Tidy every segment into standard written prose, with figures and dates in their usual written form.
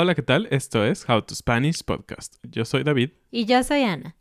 Hola, ¿qué tal? Esto es How to Spanish Podcast. Yo soy David. Y yo soy Ana.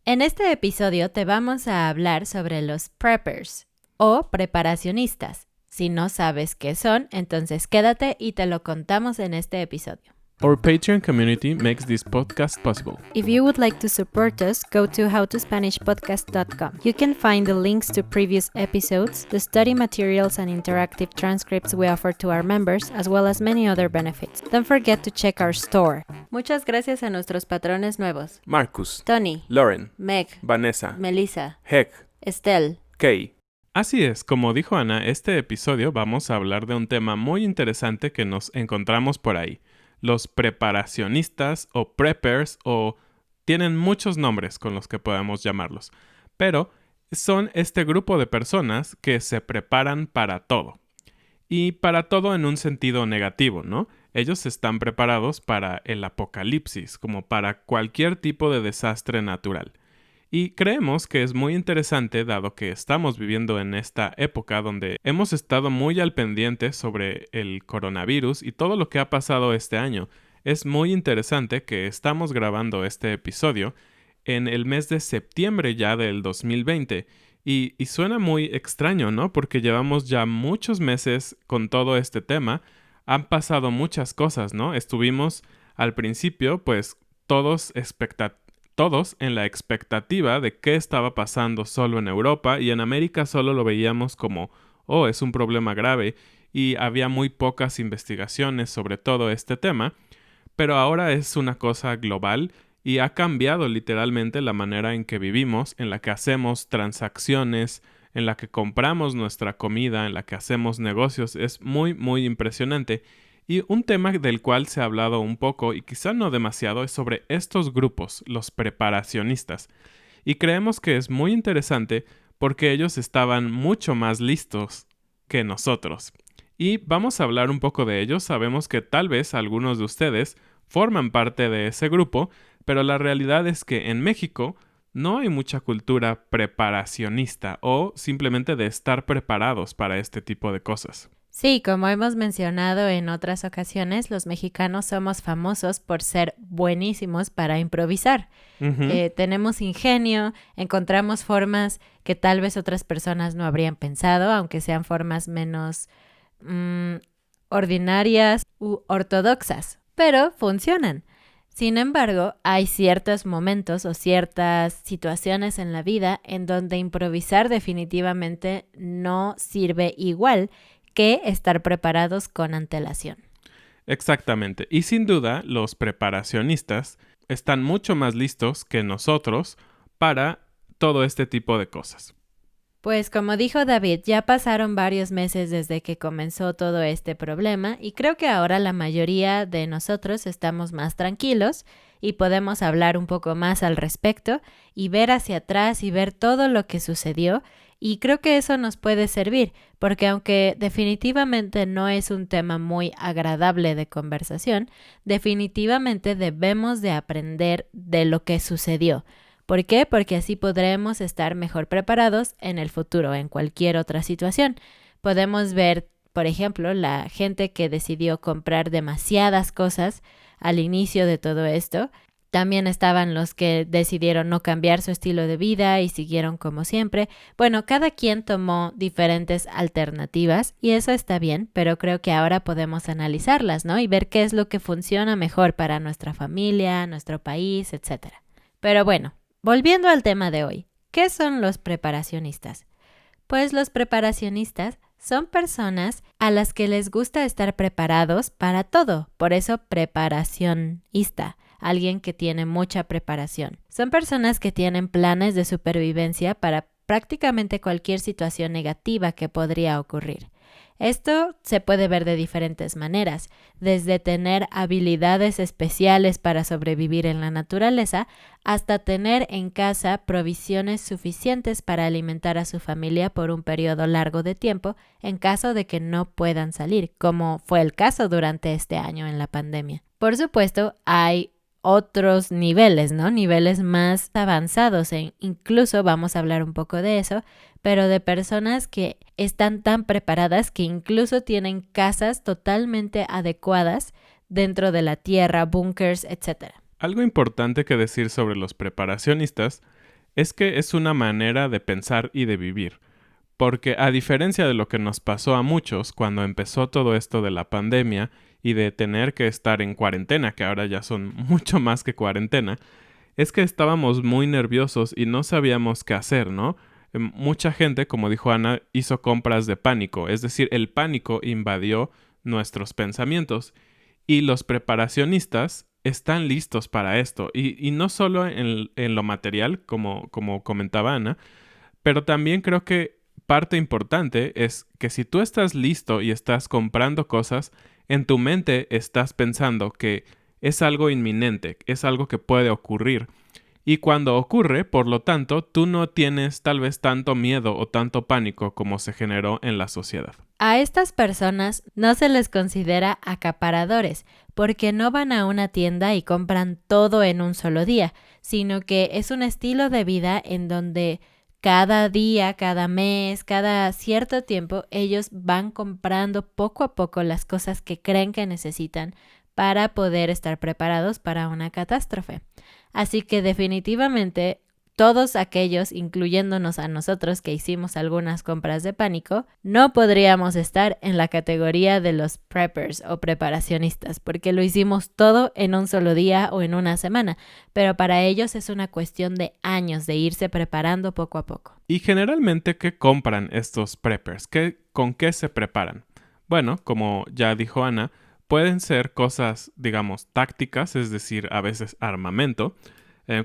En este episodio te vamos a hablar sobre los preppers o preparacionistas. Si no sabes qué son, entonces quédate y te lo contamos en este episodio. Our Patreon community makes this podcast possible. If you would like to support us, go to howtospanishpodcast.com. You can find the links to previous episodes, the study materials and interactive transcripts we offer to our members, as well as many other benefits. Don't forget to check our store. Muchas gracias a nuestros patrones nuevos. Marcus, Tony, Lauren, Meg, Vanessa, Melissa, Heck, Estelle. Kay. Así es, como dijo Ana, este episodio vamos a hablar de un tema muy interesante que nos encontramos por ahí. Los preparacionistas o preppers o tienen muchos nombres con los que podemos llamarlos, pero son este grupo de personas que se preparan para todo. Y para todo en un sentido negativo, ¿no? Ellos están preparados para el apocalipsis, como para cualquier tipo de desastre natural. Y creemos que es muy interesante dado que estamos viviendo en esta época donde hemos estado muy al pendiente sobre el coronavirus y todo lo que ha pasado este año. Es muy interesante que estamos grabando este episodio en el mes de septiembre ya del 2020 y suena muy extraño, ¿no? Porque llevamos ya muchos meses con todo este tema. Han pasado muchas cosas, ¿no? Estuvimos al principio pues todos en la expectativa de qué estaba pasando solo en Europa y en América solo lo veíamos como, es un problema grave y había muy pocas investigaciones sobre todo este tema, pero ahora es una cosa global y ha cambiado literalmente la manera en que vivimos, en la que hacemos transacciones, en la que compramos nuestra comida, en la que hacemos negocios. Es muy, muy impresionante. Y un tema del cual se ha hablado un poco y quizá no demasiado es sobre estos grupos, los preparacionistas. Y creemos que es muy interesante porque ellos estaban mucho más listos que nosotros. Y vamos a hablar un poco de ellos. Sabemos que tal vez algunos de ustedes forman parte de ese grupo, pero la realidad es que en México no hay mucha cultura preparacionista o simplemente de estar preparados para este tipo de cosas. Sí, como hemos mencionado en otras ocasiones, los mexicanos somos famosos por ser buenísimos para improvisar. Tenemos ingenio, encontramos formas que tal vez otras personas no habrían pensado, aunque sean formas menos ordinarias u ortodoxas, pero funcionan. Sin embargo, hay ciertos momentos o ciertas situaciones en la vida en donde improvisar definitivamente no sirve igual que estar preparados con antelación. Exactamente. Y sin duda, los preparacionistas están mucho más listos que nosotros para todo este tipo de cosas. Pues como dijo David, ya pasaron varios meses desde que comenzó todo este problema y creo que ahora la mayoría de nosotros estamos más tranquilos y podemos hablar un poco más al respecto y ver hacia atrás y ver todo lo que sucedió. Y creo que eso nos puede servir, porque aunque definitivamente no es un tema muy agradable de conversación, definitivamente debemos de aprender de lo que sucedió. ¿Por qué? Porque así podremos estar mejor preparados en el futuro, en cualquier otra situación. Podemos ver, por ejemplo, la gente que decidió comprar demasiadas cosas al inicio de todo esto. También estaban los que decidieron no cambiar su estilo de vida y siguieron como siempre. Bueno, cada quien tomó diferentes alternativas y eso está bien, pero creo que ahora podemos analizarlas, ¿no? Y ver qué es lo que funciona mejor para nuestra familia, nuestro país, etc. Pero bueno, volviendo al tema de hoy, ¿qué son los preparacionistas? Pues los preparacionistas son personas a las que les gusta estar preparados para todo, por eso preparacionista. Alguien que tiene mucha preparación. Son personas que tienen planes de supervivencia para prácticamente cualquier situación negativa que podría ocurrir. Esto se puede ver de diferentes maneras, desde tener habilidades especiales para sobrevivir en la naturaleza hasta tener en casa provisiones suficientes para alimentar a su familia por un periodo largo de tiempo en caso de que no puedan salir, como fue el caso durante este año en la pandemia. Por supuesto, hay otros niveles, ¿no? Niveles más avanzados, incluso vamos a hablar un poco de eso, pero de personas que están tan preparadas que incluso tienen casas totalmente adecuadas dentro de la tierra, búnkers, etc. Algo importante que decir sobre los preparacionistas es que es una manera de pensar y de vivir. Porque a diferencia de lo que nos pasó a muchos cuando empezó todo esto de la pandemia y de tener que estar en cuarentena, que ahora ya son mucho más que cuarentena, es que estábamos muy nerviosos y no sabíamos qué hacer, ¿no? Mucha gente, como dijo Ana, hizo compras de pánico, es decir, el pánico invadió nuestros pensamientos y los preparacionistas están listos para esto y no solo en lo material, como comentaba Ana, pero también creo que parte importante es que si tú estás listo y estás comprando cosas, en tu mente estás pensando que es algo inminente, es algo que puede ocurrir. Y cuando ocurre, por lo tanto, tú no tienes tal vez tanto miedo o tanto pánico como se generó en la sociedad. A estas personas no se les considera acaparadores, porque no van a una tienda y compran todo en un solo día, sino que es un estilo de vida en donde cada día, cada mes, cada cierto tiempo, ellos van comprando poco a poco las cosas que creen que necesitan para poder estar preparados para una catástrofe. Así que definitivamente todos aquellos, incluyéndonos a nosotros que hicimos algunas compras de pánico, no podríamos estar en la categoría de los preppers o preparacionistas, porque lo hicimos todo en un solo día o en una semana, pero para ellos es una cuestión de años de irse preparando poco a poco. Y generalmente, ¿qué compran estos preppers? ¿Con qué se preparan? Bueno, como ya dijo Ana, pueden ser cosas, digamos, tácticas, es decir, a veces armamento,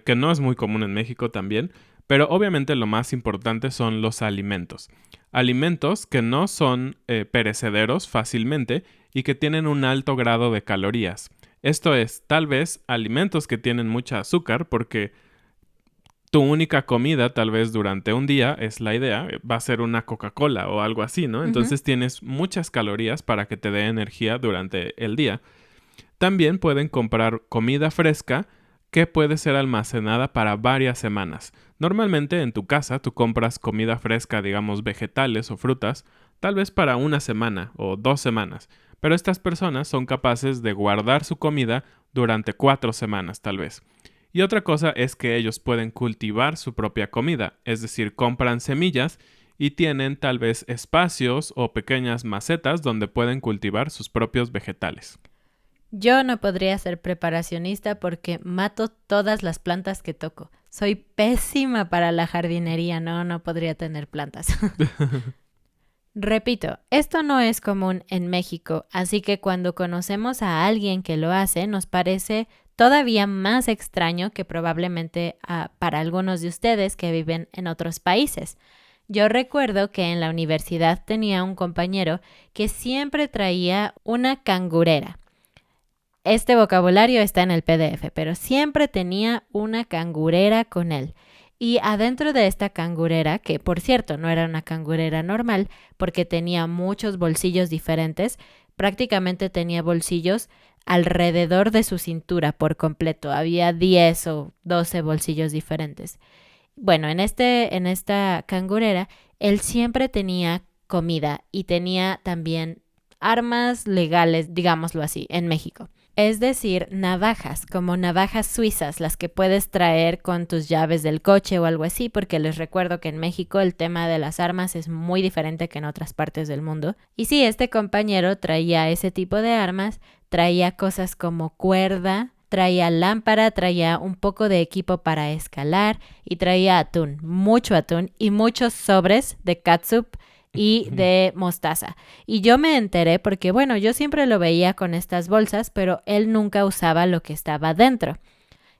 que no es muy común en México también, pero obviamente lo más importante son los alimentos. Alimentos que no son perecederos fácilmente y que tienen un alto grado de calorías. Esto es, tal vez alimentos que tienen mucha azúcar porque tu única comida tal vez durante un día, es la idea, va a ser una Coca-Cola o algo así, ¿no? Entonces tienes muchas calorías para que te dé energía durante el día. También pueden comprar comida fresca que puede ser almacenada para varias semanas. Normalmente en tu casa tú compras comida fresca, digamos vegetales o frutas, tal vez para una semana o 2 semanas, pero estas personas son capaces de guardar su comida durante 4 semanas tal vez. Y otra cosa es que ellos pueden cultivar su propia comida, es decir, compran semillas y tienen tal vez espacios o pequeñas macetas donde pueden cultivar sus propios vegetales. Yo no podría ser preparacionista porque mato todas las plantas que toco. Soy pésima para la jardinería, no podría tener plantas. Repito, esto no es común en México, así que cuando conocemos a alguien que lo hace, nos parece todavía más extraño que probablemente para algunos de ustedes que viven en otros países. Yo recuerdo que en la universidad tenía un compañero que siempre traía una cangurera. Este vocabulario está en el PDF, pero siempre tenía una cangurera con él. Y adentro de esta cangurera, que por cierto no era una cangurera normal, porque tenía muchos bolsillos diferentes, prácticamente tenía bolsillos alrededor de su cintura por completo. Había 10 o 12 bolsillos diferentes. Bueno, en esta cangurera, él siempre tenía comida y tenía también armas legales, digámoslo así, en México. Es decir, navajas, como navajas suizas, las que puedes traer con tus llaves del coche o algo así, porque les recuerdo que en México el tema de las armas es muy diferente que en otras partes del mundo. Y sí, este compañero traía ese tipo de armas, traía cosas como cuerda, traía lámpara, traía un poco de equipo para escalar y traía atún, mucho atún y muchos sobres de catsup y de mostaza. Y yo me enteré porque, bueno, yo siempre lo veía con estas bolsas, pero él nunca usaba lo que estaba dentro.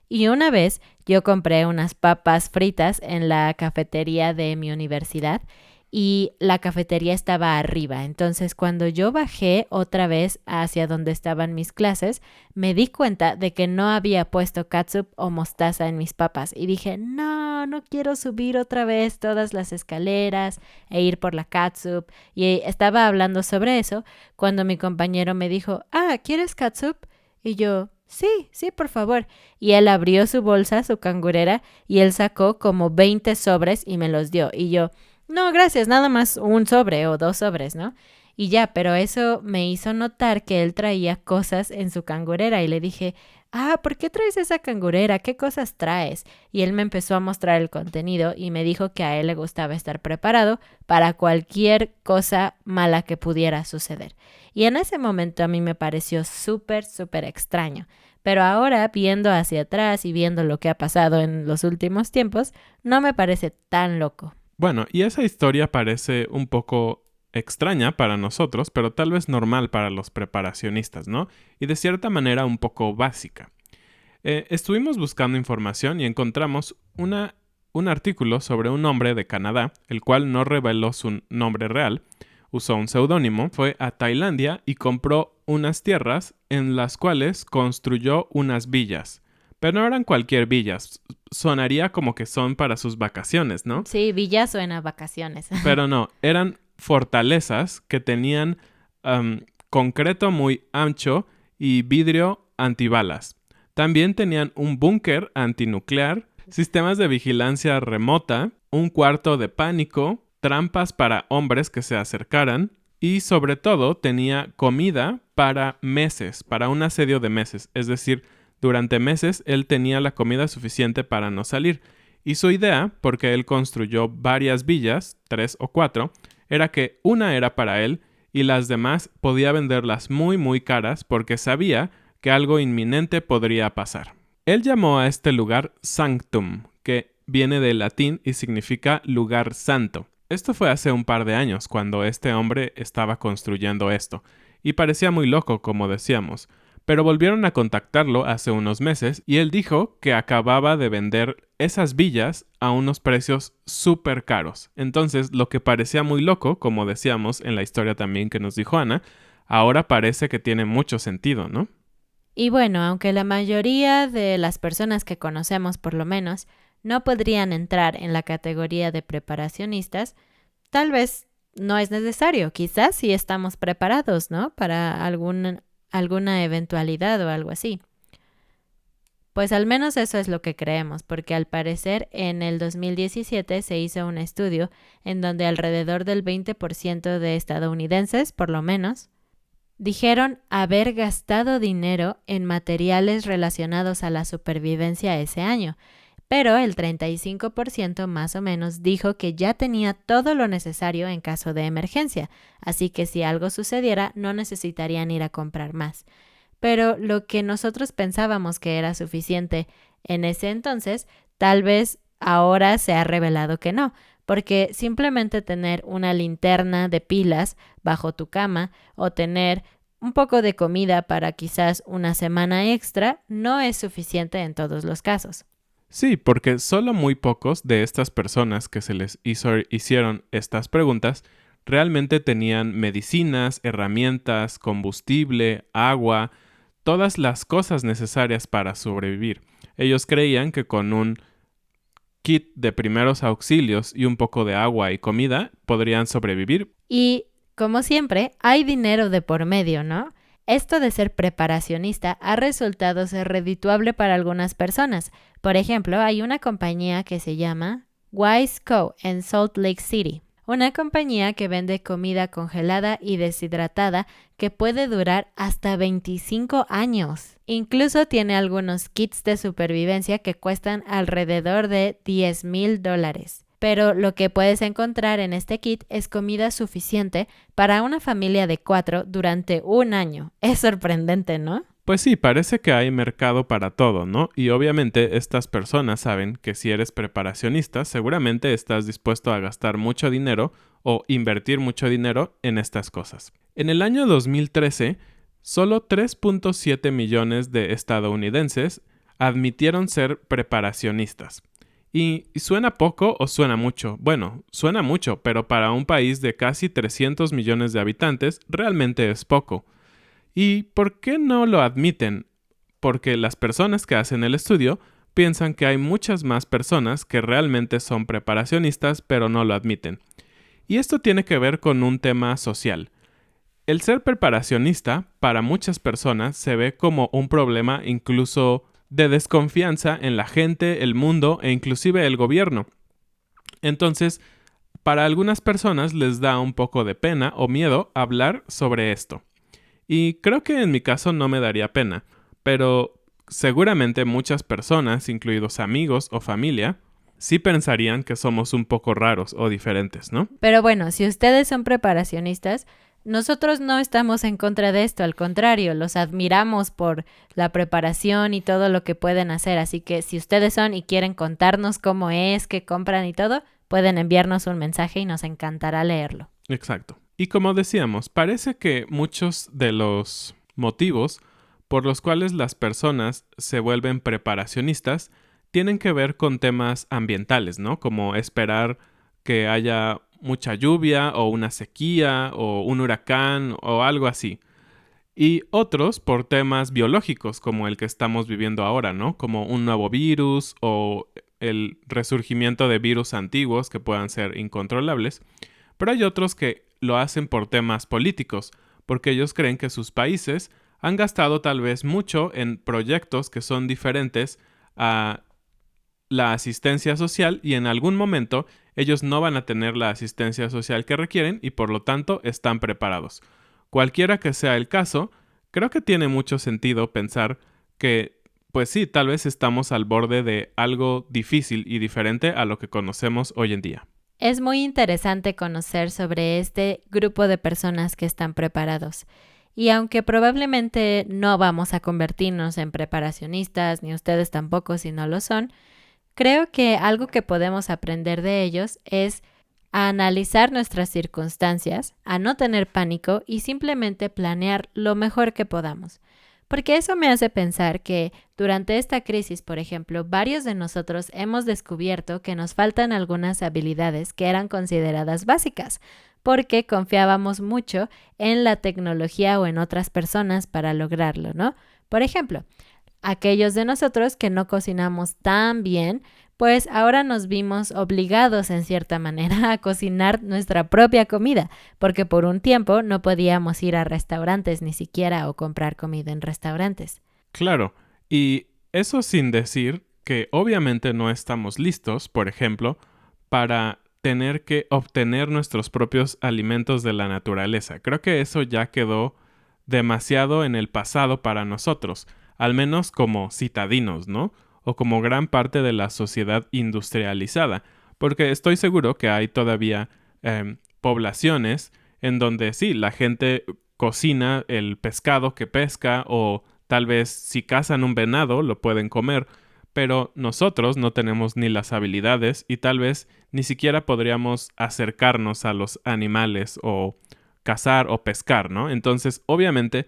Y una vez yo compré unas papas fritas en la cafetería de mi universidad y la cafetería estaba arriba. Entonces, cuando yo bajé otra vez hacia donde estaban mis clases, me di cuenta de que no había puesto catsup o mostaza en mis papas. Y dije, no quiero subir otra vez todas las escaleras e ir por la catsup. Y estaba hablando sobre eso cuando mi compañero me dijo, ¿quieres catsup? Y yo, sí, por favor. Y él abrió su bolsa, su cangurera, y él sacó como 20 sobres y me los dio. Y yo, no, gracias, nada más un sobre o 2 sobres, ¿no? Y ya, pero eso me hizo notar que él traía cosas en su cangurera y le dije, ¿por qué traes esa cangurera? ¿Qué cosas traes? Y él me empezó a mostrar el contenido y me dijo que a él le gustaba estar preparado para cualquier cosa mala que pudiera suceder. Y en ese momento a mí me pareció súper, súper extraño. Pero ahora, viendo hacia atrás y viendo lo que ha pasado en los últimos tiempos, no me parece tan loco. Bueno, y esa historia parece un poco extraña para nosotros, pero tal vez normal para los preparacionistas, ¿no? Y de cierta manera un poco básica. Estuvimos buscando información y encontramos un artículo sobre un hombre de Canadá, el cual no reveló su nombre real, usó un seudónimo, fue a Tailandia y compró unas tierras en las cuales construyó unas villas. Pero no eran cualquier villas, sonaría como que son para sus vacaciones, ¿no? Sí, villa suena a vacaciones. Pero no, eran fortalezas que tenían concreto muy ancho y vidrio antibalas. También tenían un búnker antinuclear, sistemas de vigilancia remota, un cuarto de pánico, trampas para hombres que se acercaran y sobre todo tenía comida para meses, para un asedio de meses. Es decir, durante meses él tenía la comida suficiente para no salir. Y su idea, porque él construyó varias villas, 3 o 4, era que una era para él y las demás podía venderlas muy muy caras porque sabía que algo inminente podría pasar. Él llamó a este lugar Sanctum, que viene del latín y significa lugar santo. Esto fue hace un par de años cuando este hombre estaba construyendo esto, y parecía muy loco, como decíamos. Pero volvieron a contactarlo hace unos meses y él dijo que acababa de vender esas villas a unos precios súper caros. Entonces, lo que parecía muy loco, como decíamos en la historia también que nos dijo Ana, ahora parece que tiene mucho sentido, ¿no? Y bueno, aunque la mayoría de las personas que conocemos por lo menos no podrían entrar en la categoría de preparacionistas, tal vez no es necesario. Quizás sí estamos preparados, ¿no? Para alguna eventualidad o algo así. Pues al menos eso es lo que creemos, porque al parecer en el 2017 se hizo un estudio en donde alrededor del 20% de estadounidenses, por lo menos, dijeron haber gastado dinero en materiales relacionados a la supervivencia ese año, pero el 35% más o menos dijo que ya tenía todo lo necesario en caso de emergencia, así que si algo sucediera no necesitarían ir a comprar más. Pero lo que nosotros pensábamos que era suficiente en ese entonces, tal vez ahora se ha revelado que no, porque simplemente tener una linterna de pilas bajo tu cama o tener un poco de comida para quizás una semana extra no es suficiente en todos los casos. Sí, porque solo muy pocos de estas personas que se les hicieron estas preguntas realmente tenían medicinas, herramientas, combustible, agua, todas las cosas necesarias para sobrevivir. Ellos creían que con un kit de primeros auxilios y un poco de agua y comida podrían sobrevivir. Y, como siempre, hay dinero de por medio, ¿no? Esto de ser preparacionista ha resultado ser redituable para algunas personas. Por ejemplo, hay una compañía que se llama Wise Co. en Salt Lake City. Una compañía que vende comida congelada y deshidratada que puede durar hasta 25 años. Incluso tiene algunos kits de supervivencia que cuestan alrededor de $10,000. Pero lo que puedes encontrar en este kit es comida suficiente para una familia de 4 durante un año. Es sorprendente, ¿no? Pues sí, parece que hay mercado para todo, ¿no? Y obviamente estas personas saben que si eres preparacionista, seguramente estás dispuesto a gastar mucho dinero o invertir mucho dinero en estas cosas. En el año 2013, solo 3.7 millones de estadounidenses admitieron ser preparacionistas. ¿Y suena poco o suena mucho? Bueno, suena mucho, pero para un país de casi 300 millones de habitantes, realmente es poco. ¿Y por qué no lo admiten? Porque las personas que hacen el estudio piensan que hay muchas más personas que realmente son preparacionistas, pero no lo admiten. Y esto tiene que ver con un tema social. El ser preparacionista, para muchas personas, se ve como un problema incluso de desconfianza en la gente, el mundo e inclusive el gobierno. Entonces, para algunas personas les da un poco de pena o miedo hablar sobre esto. Y creo que en mi caso no me daría pena, pero seguramente muchas personas, incluidos amigos o familia, sí pensarían que somos un poco raros o diferentes, ¿no? Pero bueno, si ustedes son preparacionistas, nosotros no estamos en contra de esto, al contrario, los admiramos por la preparación y todo lo que pueden hacer, así que si ustedes son y quieren contarnos cómo es, qué compran y todo, pueden enviarnos un mensaje y nos encantará leerlo. Exacto. Y como decíamos, parece que muchos de los motivos por los cuales las personas se vuelven preparacionistas tienen que ver con temas ambientales, ¿no? Como esperar que haya mucha lluvia o una sequía o un huracán o algo así. Y otros por temas biológicos, como el que estamos viviendo ahora, ¿no? Como un nuevo virus o el resurgimiento de virus antiguos que puedan ser incontrolables. Pero hay otros que lo hacen por temas políticos, porque ellos creen que sus países han gastado tal vez mucho en proyectos que son diferentes a la asistencia social y en algún momento ellos no van a tener la asistencia social que requieren y por lo tanto están preparados. Cualquiera que sea el caso, creo que tiene mucho sentido pensar que, pues sí, tal vez estamos al borde de algo difícil y diferente a lo que conocemos hoy en día. Es muy interesante conocer sobre este grupo de personas que están preparados. Y aunque probablemente no vamos a convertirnos en preparacionistas, ni ustedes tampoco si no lo son, creo que algo que podemos aprender de ellos es a analizar nuestras circunstancias, a no tener pánico y simplemente planear lo mejor que podamos. Porque eso me hace pensar que durante esta crisis, por ejemplo, varios de nosotros hemos descubierto que nos faltan algunas habilidades que eran consideradas básicas, porque confiábamos mucho en la tecnología o en otras personas para lograrlo, ¿no? Por ejemplo, aquellos de nosotros que no cocinamos tan bien, pues ahora nos vimos obligados en cierta manera a cocinar nuestra propia comida, porque por un tiempo no podíamos ir a restaurantes ni siquiera o comprar comida en restaurantes. Claro, y eso sin decir que obviamente no estamos listos, por ejemplo, para tener que obtener nuestros propios alimentos de la naturaleza. Creo que eso ya quedó demasiado en el pasado para nosotros, al menos como citadinos, ¿no? O como gran parte de la sociedad industrializada, porque estoy seguro que hay todavía poblaciones en donde sí, la gente cocina el pescado que pesca o tal vez si cazan un venado lo pueden comer, pero nosotros no tenemos ni las habilidades y tal vez ni siquiera podríamos acercarnos a los animales o cazar o pescar, ¿no? Entonces, obviamente,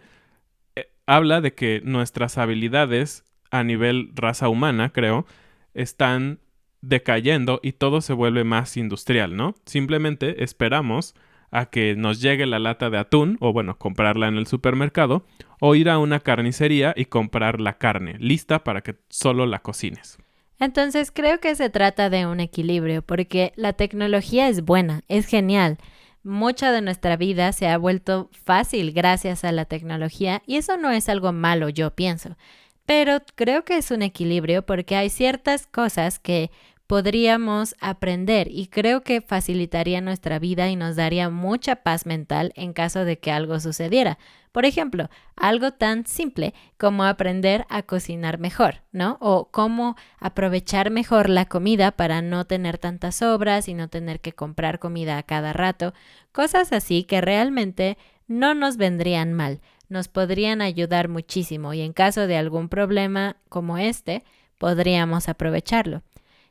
habla de que nuestras habilidades a nivel raza humana, creo, están decayendo y todo se vuelve más industrial, ¿no? Simplemente esperamos a que nos llegue la lata de atún, o bueno, comprarla en el supermercado, o ir a una carnicería y comprar la carne, lista para que solo la cocines. Entonces creo que se trata de un equilibrio, porque la tecnología es buena, es genial. Mucha de nuestra vida se ha vuelto fácil gracias a la tecnología y eso no es algo malo, yo pienso. Pero creo que es un equilibrio porque hay ciertas cosas que podríamos aprender y creo que facilitaría nuestra vida y nos daría mucha paz mental en caso de que algo sucediera. Por ejemplo, algo tan simple como aprender a cocinar mejor, ¿no? O cómo aprovechar mejor la comida para no tener tantas sobras y no tener que comprar comida a cada rato. Cosas así que realmente no nos vendrían mal, nos podrían ayudar muchísimo y en caso de algún problema como este, podríamos aprovecharlo.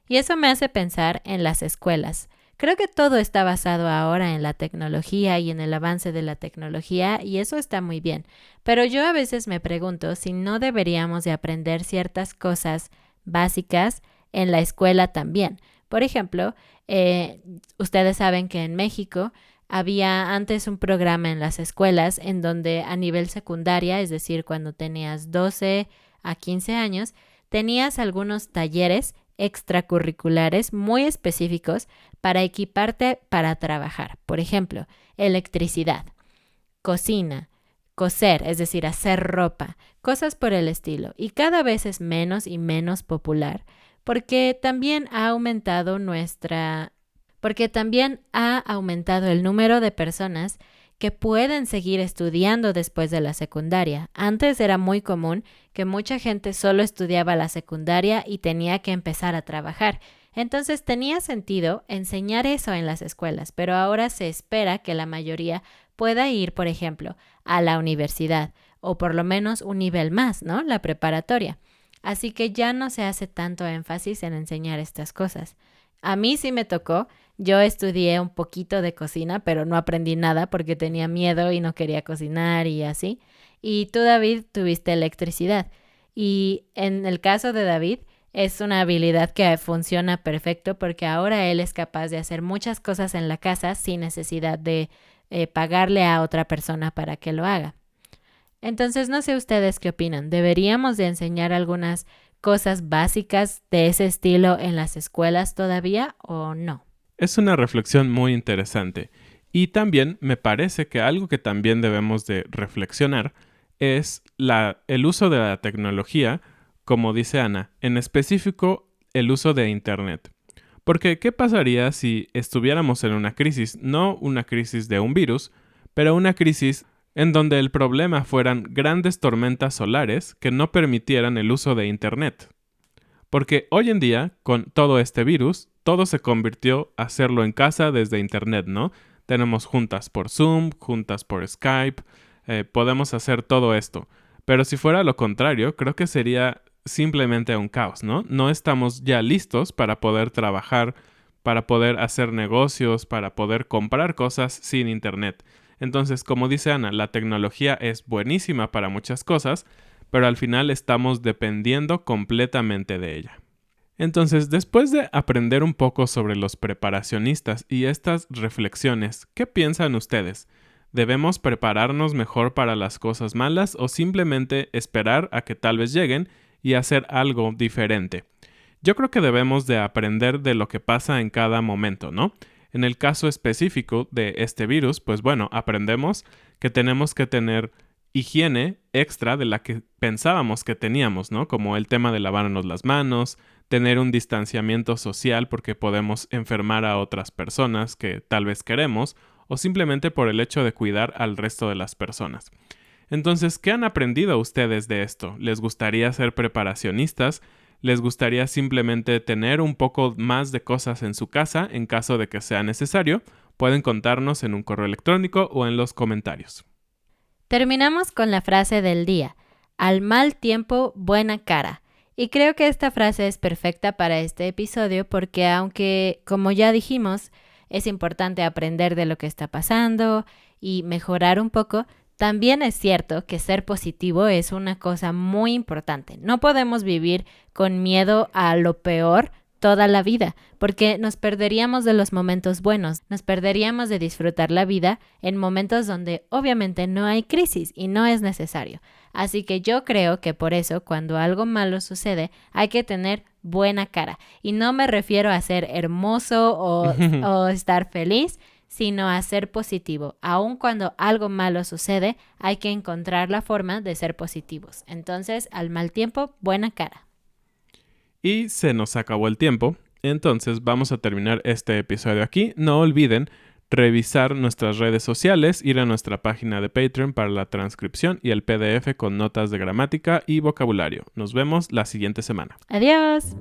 Y eso me hace pensar en las escuelas. Creo que todo está basado ahora en la tecnología y en el avance de la tecnología y eso está muy bien. Pero yo a veces me pregunto si no deberíamos de aprender ciertas cosas básicas en la escuela también. Por ejemplo, ustedes saben que en México había antes un programa en las escuelas en donde a nivel secundaria, es decir, cuando tenías 12 a 15 años, tenías algunos talleres extracurriculares muy específicos para equiparte para trabajar. Por ejemplo, electricidad, cocina, coser, es decir, hacer ropa, cosas por el estilo. Y cada vez es menos y menos popular porque también ha aumentado nuestra porque también ha aumentado el número de personas que pueden seguir estudiando después de la secundaria. Antes era muy común que mucha gente solo estudiaba la secundaria y tenía que empezar a trabajar. Entonces tenía sentido enseñar eso en las escuelas, pero ahora se espera que la mayoría pueda ir, por ejemplo, a la universidad o por lo menos un nivel más, ¿no? La preparatoria. Así que ya no se hace tanto énfasis en enseñar estas cosas. A mí sí me tocó. Yo estudié un poquito de cocina, pero no aprendí nada porque tenía miedo y no quería cocinar y así. Y tú, David, tuviste electricidad. Y en el caso de David, es una habilidad que funciona perfecto porque ahora él es capaz de hacer muchas cosas en la casa sin necesidad de pagarle a otra persona para que lo haga. Entonces, no sé ustedes qué opinan. ¿Deberíamos de enseñar algunas cosas básicas de ese estilo en las escuelas todavía o no? Es una reflexión muy interesante. Y también me parece que algo que también debemos de reflexionar es el uso de la tecnología, como dice Ana, en específico el uso de Internet. Porque, ¿qué pasaría si estuviéramos en una crisis? No una crisis de un virus, pero una crisis en donde el problema fueran grandes tormentas solares que no permitieran el uso de Internet. Porque hoy en día, con todo este virus, todo se convirtió a hacerlo en casa desde Internet, ¿no? Tenemos juntas por Zoom, juntas por Skype, podemos hacer todo esto. Pero si fuera lo contrario, creo que sería simplemente un caos, ¿no? No estamos ya listos para poder trabajar, para poder hacer negocios, para poder comprar cosas sin Internet. Entonces, como dice Ana, la tecnología es buenísima para muchas cosas, pero al final estamos dependiendo completamente de ella. Entonces, después de aprender un poco sobre los preparacionistas y estas reflexiones, ¿qué piensan ustedes? ¿Debemos prepararnos mejor para las cosas malas o simplemente esperar a que tal vez lleguen y hacer algo diferente? Yo creo que debemos de aprender de lo que pasa en cada momento, ¿no? En el caso específico de este virus, pues bueno, aprendemos que tenemos que tener higiene extra de la que pensábamos que teníamos, ¿no? Como el tema de lavarnos las manos, tener un distanciamiento social porque podemos enfermar a otras personas que tal vez queremos, o simplemente por el hecho de cuidar al resto de las personas. Entonces, ¿qué han aprendido ustedes de esto? ¿Les gustaría ser preparacionistas? ¿Les gustaría simplemente tener un poco más de cosas en su casa en caso de que sea necesario? Pueden contarnos en un correo electrónico o en los comentarios. Terminamos con la frase del día: al mal tiempo, buena cara. Y creo que esta frase es perfecta para este episodio porque aunque, como ya dijimos, es importante aprender de lo que está pasando y mejorar un poco, también es cierto que ser positivo es una cosa muy importante. No podemos vivir con miedo a lo peor toda la vida, porque nos perderíamos de los momentos buenos, nos perderíamos de disfrutar la vida en momentos donde obviamente no hay crisis y no es necesario. Así que yo creo que por eso cuando algo malo sucede hay que tener buena cara. Y no me refiero a ser hermoso o estar feliz, sino a ser positivo. Aun cuando algo malo sucede, hay que encontrar la forma de ser positivos. Entonces, al mal tiempo, buena cara. Y se nos acabó el tiempo, entonces vamos a terminar este episodio aquí. No olviden revisar nuestras redes sociales, ir a nuestra página de Patreon para la transcripción y el PDF con notas de gramática y vocabulario. Nos vemos la siguiente semana. ¡Adiós!